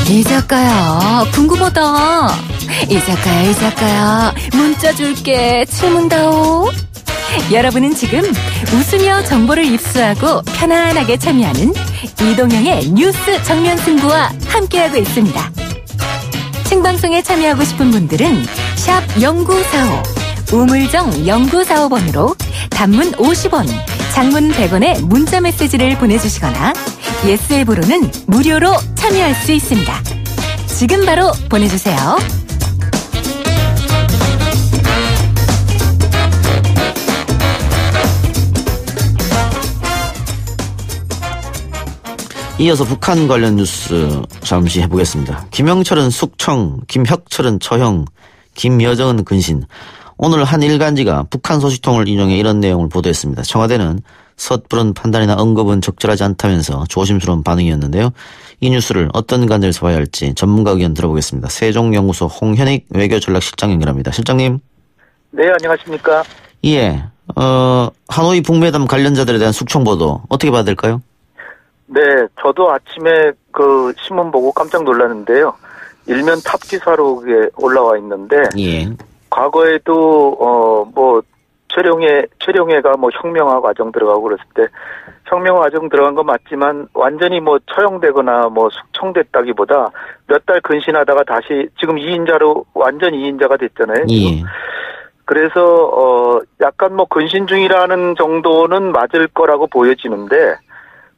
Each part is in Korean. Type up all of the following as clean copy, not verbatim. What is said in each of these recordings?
이 작가야, 궁금하다. 이 작가야, 문자 줄게. 질문다오. 여러분은 지금 웃으며 정보를 입수하고 편안하게 참여하는 이동형의 뉴스 정면 승부와 함께하고 있습니다. 생방송에 참여하고 싶은 분들은 샵 0945, 우물정 0945번으로 단문 50원, 장문 100원의 문자 메시지를 보내주시거나 예스 앱으로는 무료로 참여할 수 있습니다. 지금 바로 보내주세요. 이어서 북한 관련 뉴스 잠시 해보겠습니다. 김영철은 숙청, 김혁철은 처형, 김여정은 근신. 오늘 한 일간지가 북한 소식통을 인용해 이런 내용을 보도했습니다. 청와대는 섣부른 판단이나 언급은 적절하지 않다면서 조심스러운 반응이었는데요. 이 뉴스를 어떤 관점에서 봐야 할지 전문가 의견 들어보겠습니다. 세종연구소 홍현익 외교전략실장 연결합니다. 실장님. 네, 안녕하십니까. 예, 하노이 북매담 관련자들에 대한 숙청 보도 어떻게 봐야 될까요? 네, 저도 아침에 그 신문 보고 깜짝 놀랐는데요. 일면 탑 기사로 그게 올라와 있는데, 예. 과거에도 최룡해가 뭐 혁명화 과정 들어가고 그랬을 때 혁명화 과정 들어간 건 맞지만 완전히 뭐 처형되거나 뭐 숙청됐다기보다 몇 달 근신하다가 다시 지금 2인자로 완전 2인자가 됐잖아요. 예. 그래서 약간 뭐 근신 중이라는 정도는 맞을 거라고 보여지는데,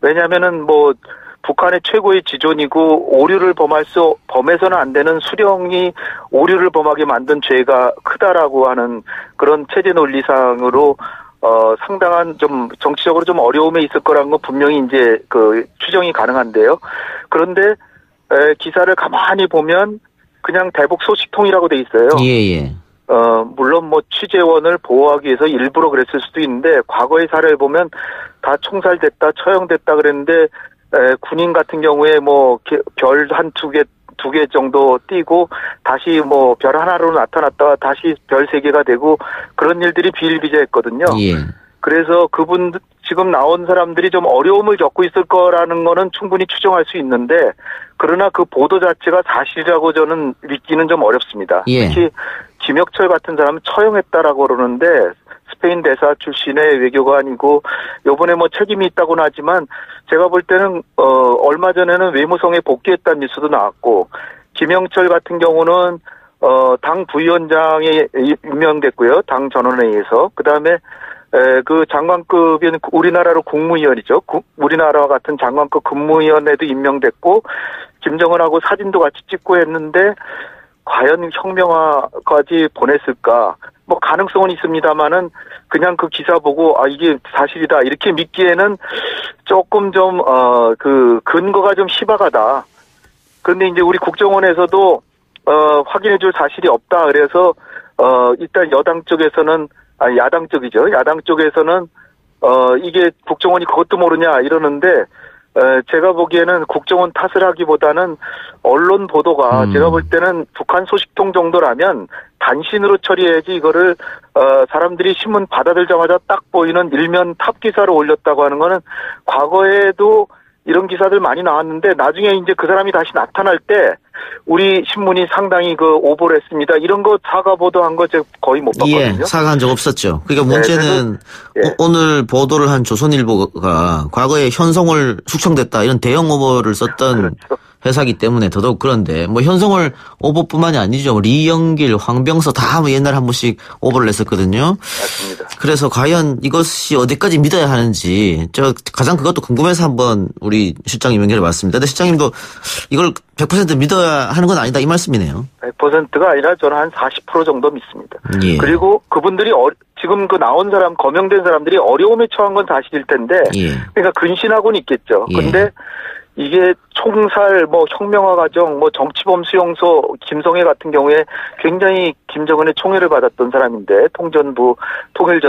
왜냐면은 뭐 북한의 최고의 지존이고 오류를 범해서는 안 되는 수령이 오류를 범하게 만든 죄가 크다라고 하는 그런 체제 논리상으로 상당한 좀 정치적으로 좀 어려움에 있을 거라는 건 분명히 이제 그 추정이 가능한데요. 그런데 기사를 가만히 보면 그냥 대북 소식통이라고 돼 있어요. 예. 물론 뭐 취재원을 보호하기 위해서 일부러 그랬을 수도 있는데 과거의 사례를 보면 다 총살됐다, 처형됐다 그랬는데 군인 같은 경우에 뭐 별 두 개 정도 띄고 다시 뭐 별 하나로 나타났다가 다시 별 3개가 되고 그런 일들이 비일비재했거든요. 예. 그래서 지금 나온 사람들이 좀 어려움을 겪고 있을 거라는 거는 충분히 추정할 수 있는데, 그러나 그 보도 자체가 사실이라고 저는 믿기는 좀 어렵습니다. 예. 특히 김혁철 같은 사람은 처형했다라고 그러는데 스페인 대사 출신의 외교관이고 요번에 뭐 책임이 있다고는 하지만 제가 볼 때는 얼마 전에는 외무성에 복귀했다는 뉴스도 나왔고, 김영철 같은 경우는 당 부위원장에 임명됐고요. 당 전원회의에서. 그다음에 그 장관급인 우리나라로 국무위원이죠. 우리나라와 같은 장관급 국무위원에도 임명됐고 김정은하고 사진도 같이 찍고 했는데 과연 혁명화까지 보냈을까? 뭐 가능성은 있습니다만은 그냥 그 기사 보고 이게 사실이다 이렇게 믿기에는 조금 좀 그 근거가 좀 희박하다. 그런데 이제 우리 국정원에서도 확인해줄 사실이 없다. 그래서 일단 야당 쪽에서는 이게 국정원이 그것도 모르냐 이러는데 제가 보기에는 국정원 탓을 하기보다는 언론 보도가 제가 볼 때는 북한 소식통 정도라면 단신으로 처리해야지 이거를 사람들이 신문 받아들자마자 딱 보이는 일면 탑 기사로 올렸다고 하는 거는 과거에도 이런 기사들 많이 나왔는데 나중에 이제 그 사람이 다시 나타날 때 우리 신문이 상당히 그 오보를 했습니다. 이런 거 사과 보도한 거 제가 거의 못 봤거든요. 예, 사과한 적 없었죠. 그러니까 문제는 오늘 보도를 한 조선일보가 과거에 현송월 숙청됐다 이런 대형 오보를 썼던 그렇죠. 회사기 때문에 더더욱 그런데 뭐 현송월 오보뿐만이 아니죠. 리영길, 황병서 다 뭐 옛날에 한 번씩 오보를 냈었거든요. 맞습니다. 그래서 과연 이것이 어디까지 믿어야 하는지 제가 가장 그것도 궁금해서 한번 우리 실장님 연결해 봤습니다. 근데 실장님도 이걸 100% 믿어야 하는 건 아니다 이 말씀이네요. 100%가 아니라 저는 한 40% 정도 믿습니다. 예. 그리고 그분들이 지금 그 나온 사람 거명된 사람들이 어려움에 처한 건 사실일 텐데 그러니까 근신하고는 있겠죠. 근데 이게 총살, 뭐 혁명화 과정, 뭐 정치범 수용소 김성애 같은 경우에 굉장히 김정은의 총애를 받았던 사람인데 통전부 통일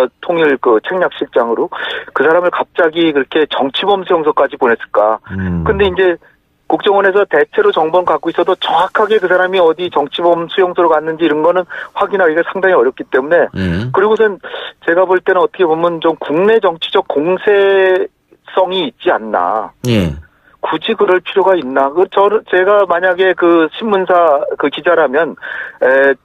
그 책략실장으로 그 사람을 갑자기 그렇게 정치범 수용소까지 보냈을까? 근데 이제 국정원에서 대체로 정보는 갖고 있어도 정확하게 그 사람이 어디 정치범 수용소로 갔는지 이런 거는 확인하기가 상당히 어렵기 때문에 그리고선 제가 볼 때는 어떻게 보면 좀 국내 정치적 공세성이 있지 않나. 굳이 그럴 필요가 있나? 제가 만약에 그 신문사 그 기자라면,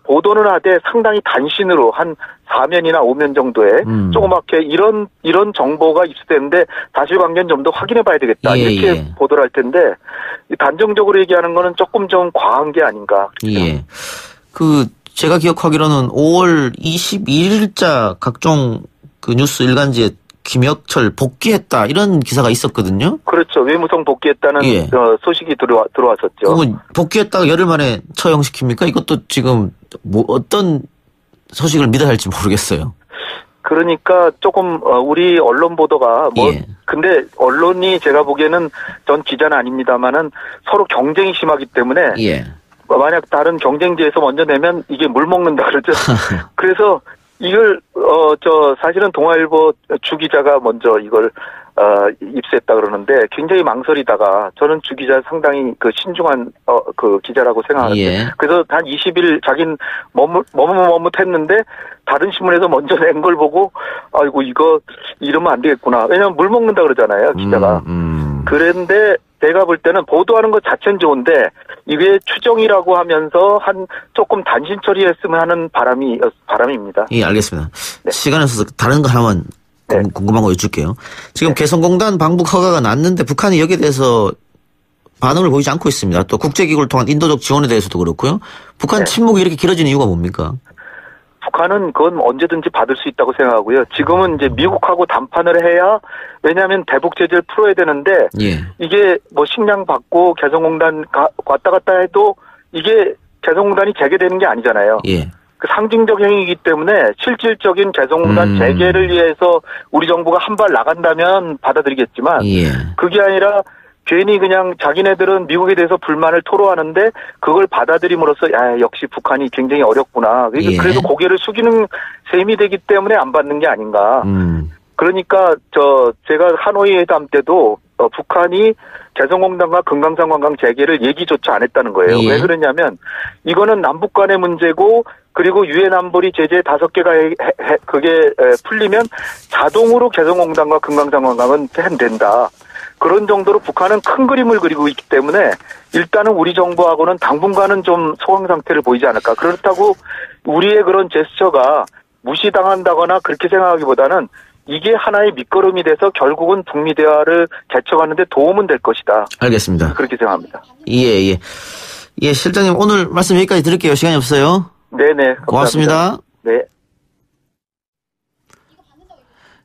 보도는 하되 상당히 단신으로 한 4면이나 5면 정도에 조그맣게 이런 정보가 입수되는데 사실관계는 좀 더 확인해 봐야 되겠다. 이렇게 보도를 할 텐데, 단정적으로 얘기하는 거는 조금 좀 과한 게 아닌가. 예. 제가 기억하기로는 5월 22일자 각종 그 뉴스 일간지에 김혁철 복귀했다 이런 기사가 있었거든요. 그렇죠. 외무성 복귀했다는 소식이 들어왔었죠. 그러면 복귀했다가 열흘 만에 처형시킵니까? 이것도 지금 뭐 어떤 소식을 믿어야 할지 모르겠어요. 그러니까 조금 우리 언론 보도가 근데 언론이 제가 보기에는 전 기자는 아닙니다만은 서로 경쟁이 심하기 때문에 만약 다른 경쟁지에서 먼저 내면 이게 물 먹는다 그러죠. 그래서 이걸 사실은 동아일보 주 기자가 먼저 이걸 입수했다 그러는데 굉장히 망설이다가 저는 주 기자 상당히 그 신중한 그 기자라고 생각하는데 그래서 한 20일 자긴 머뭇했는데 다른 신문에서 먼저 낸 걸 보고 아이고 이거 이러면 안 되겠구나. 왜냐면 물 먹는다 그러잖아요 기자가. 그런데 제가 볼 때는 보도하는 것 자체는 좋은데 이게 추정이라고 하면서 한 조금 단신 처리했으면 하는 바람입니다. 예, 알겠습니다. 네. 시간이 없어서 다른 거 하나만 궁금한 거 여쭐게요. 지금 개성공단 방북 허가가 났는데 북한이 여기에 대해서 반응을 보이지 않고 있습니다. 또 국제기구를 통한 인도적 지원에 대해서도 그렇고요. 북한 침묵이 이렇게 길어지는 이유가 뭡니까? 북한은 그건 언제든지 받을 수 있다고 생각하고요. 지금은 이제 미국하고 담판을 해야 왜냐하면 대북 제재를 풀어야 되는데 이게 뭐 식량 받고 개성공단 왔다 갔다 해도 이게 개성공단이 재개되는 게 아니잖아요. 그 상징적 행위이기 때문에 실질적인 개성공단 재개를 위해서 우리 정부가 한 발 나간다면 받아들이겠지만 그게 아니라 괜히 그냥 자기네들은 미국에 대해서 불만을 토로하는데 그걸 받아들임으로써 역시 북한이 굉장히 어렵구나. 그래서 고개를 숙이는 셈이 되기 때문에 안 받는 게 아닌가. 그러니까 제가 하노이 회담 때도 북한이 개성공단과 금강산 관광 재개를 얘기조차 안 했다는 거예요. 왜 그러냐면 이거는 남북 간의 문제고 그리고 유엔 안보리 제재 5개가 그게 풀리면 자동으로 개성공단과 금강산 관광은 된다. 그런 정도로 북한은 큰 그림을 그리고 있기 때문에 일단은 우리 정부하고는 당분간은 좀 소강 상태를 보이지 않을까. 그렇다고 우리의 그런 제스처가 무시당한다거나 그렇게 생각하기보다는 이게 하나의 밑거름이 돼서 결국은 북미 대화를 개척하는 데 도움은 될 것이다. 알겠습니다. 그렇게 생각합니다. 예, 실장님 오늘 말씀 여기까지 드릴게요. 시간이 없어요. 네네. 고맙습니다. 네.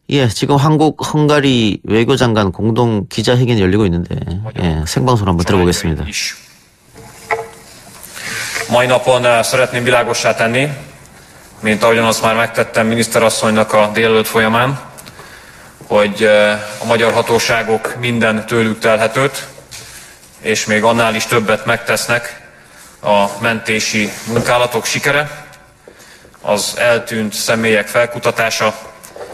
예, 지금 한국 헝가리 외교장관 공동 기자회견이 열리고 있는데 생방송 한번 들어보겠습니다. Mai napon szeretném világossá tenni, mint ahogyan azt már megtettem miniszterasszonynak a délelőtt folyamán, hogy a magyar hatóságok minden tőlük telhetőt, és még annál is többet megtesznek a mentési munkálatok sikere, az eltűnt személyek felkutatása,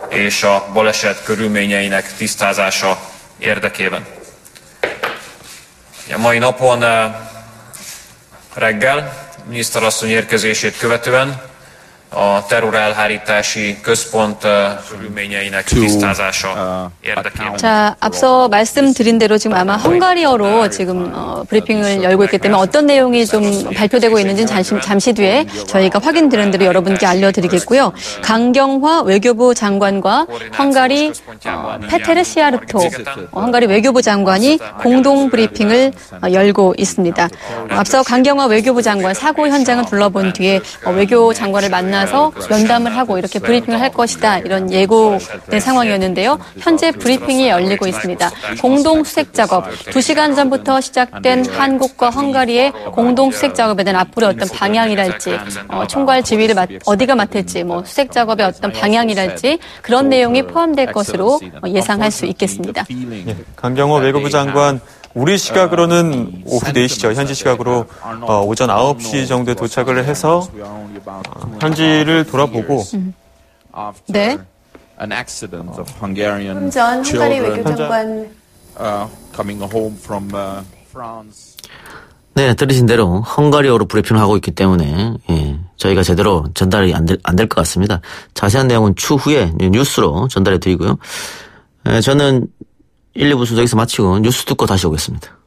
és a baleset körülményeinek tisztázása érdekében. A mai napon reggel miniszterasszony érkezését követően a terrorelhárítási központ körülményeinek tisztázása érdekében. 자, 앞서 말씀드린 대로 지금 아마 헝가리어로 지금 브리핑을 열고 있기 때문에 어떤 내용이 좀 발표되고 있는지는 잠시 뒤에 저희가 확인되는 대로 여러분께 알려드리겠고요. 강경화 외교부 장관과 헝가리 페테르 시아르토 헝가리 외교부 장관이 공동 브리핑을 열고 있습니다. 앞서 강경화 외교부 장관 사고 현장을 둘러본 뒤에 외교 장관을 만나서 면담을 하고 이렇게 브리핑을 할 것이다 이런 예고된 상황이었는데요. 현재 브리핑이 열리고 있습니다. 공동 수색 작업 2시간 전부터 시작된 한국과 헝가리의 공동 수색 작업에 대한 앞으로 어떤 방향이랄지 총괄 지휘를 어디가 맡을지 수색 작업의 어떤 방향이랄지 그런 내용이 포함될 것으로 예상할 수 있겠습니다. 강경화 외교부 장관 우리 시각으로는 오후 4시죠. 현지 시각으로 오전 9시 정도에 도착을 해서 현지를 돌아보고 네. 전 헝가리 외교장관 네, 들으신 대로 헝가리어로 브리핑을 하고 있기 때문에 저희가 제대로 전달이 안 될 것 같습니다. 자세한 내용은 추후에 뉴스로 전달해 드리고요. 저는 1, 2부 순서 여기서 마치고 뉴스 듣고 다시 오겠습니다.